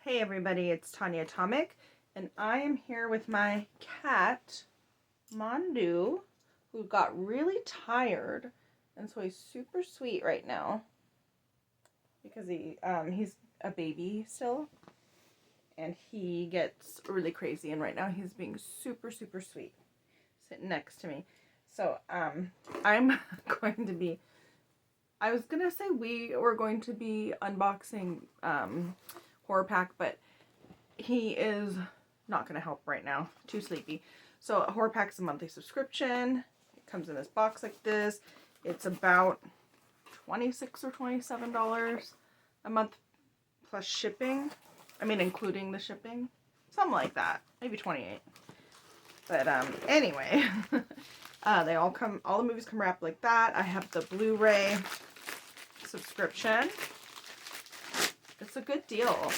Hey everybody, it's Tanya Atomic, and I am here with my cat, Mondu, who got really tired, and so he's super sweet right now, because he's a baby still, and he gets really crazy, and right now he's being super sweet, sitting next to me. So, I'm going to be, I was gonna say we were going to be unboxing, HorrorPack, but he is not going to help right now. Too sleepy. So HorrorPack is a monthly subscription. It comes in this box like this. It's about $26 or $27 a month plus shipping. I mean, including the shipping. Something like that. Maybe 28. But anyway, they all come. All the movies come wrapped like that. I have the Blu-ray subscription. It's a good deal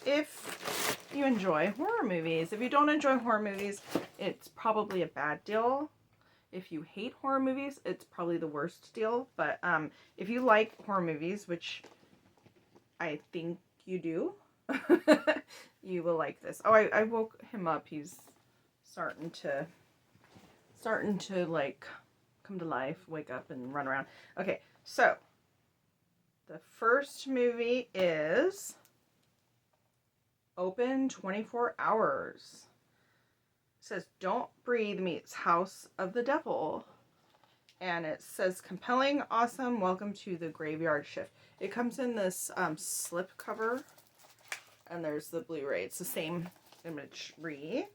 if you enjoy horror movies. If you don't enjoy horror movies, it's probably a bad deal. If you hate horror movies, it's probably the worst deal. But if you like horror movies, which I think you do, you will like this. Oh, I woke him up. He's starting to like come to life, wake up and run around. Okay, so the first movie is Open 24 Hours. It says Don't Breathe meets House of the Devil. And it says compelling, awesome, welcome to the graveyard shift. It comes in this slip cover. And there's the Blu-ray. It's the same imagery.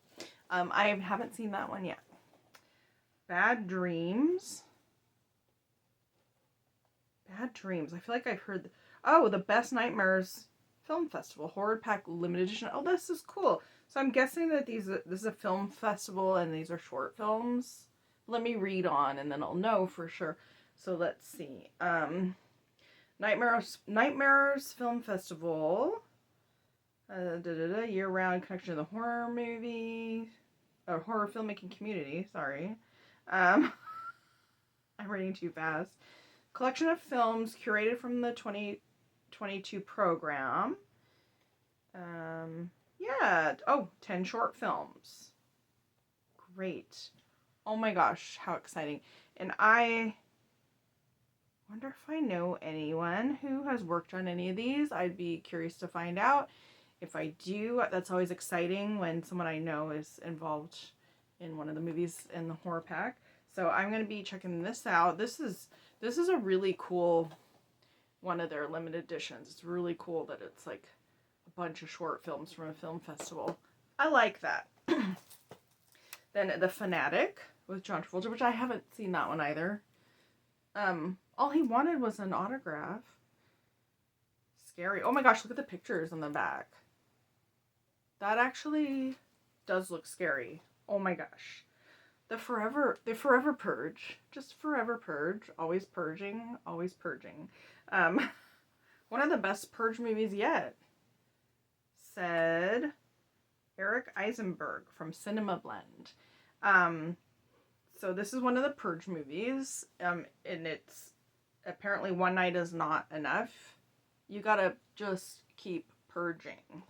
I haven't seen that one yet. Bad Dreams. Bad Dreams. I feel like I've heard... Oh, the Best Nightmares Film Festival. HorrorPack Limited Edition. Oh, this is cool. So I'm guessing that this is a film festival and these are short films. Let me read on and then I'll know for sure. So let's see. Nightmares Film Festival. Year-round connection to the horror movie. Or horror filmmaking community. Sorry. I'm reading too fast. Collection of films curated from the 2022 program. Yeah. Oh, 10 short films. Great. Oh my gosh, how exciting. And I wonder if I know anyone who has worked on any of these. I'd be curious to find out. If I do, that's always exciting when someone I know is involved in one of the movies in the HorrorPack. So I'm going to be checking this out. This is a really cool one of their limited editions. It's really cool that it's like a bunch of short films from a film festival. I like that. Then The Fanatic with John Travolta, which I haven't seen that one either. All he wanted was an autograph. Scary. Oh my gosh, look at the pictures on the back. That actually does look scary. Oh my gosh. The Forever Purge. Just Forever Purge. Always purging. Always purging. One of the best Purge movies yet. Said Eric Eisenberg from Cinema Blend. So this is one of the Purge movies. And it's apparently one night is not enough. You gotta just keep purging.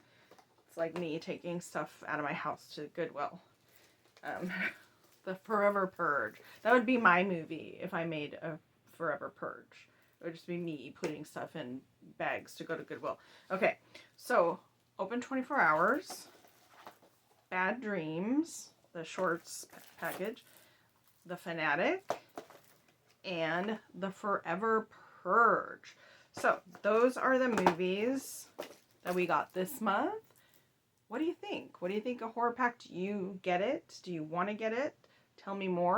It's like me taking stuff out of my house to Goodwill. The Forever Purge. That would be my movie if I made a Forever Purge. It would just be me putting stuff in bags to go to Goodwill. Okay, so Open 24 Hours. Bad Dreams. The shorts package. The Fanatic. And The Forever Purge. So those are the movies that we got this month. What do you think? What do you think of HorrorPack? Do you get it? Do you want to get it? Tell me more.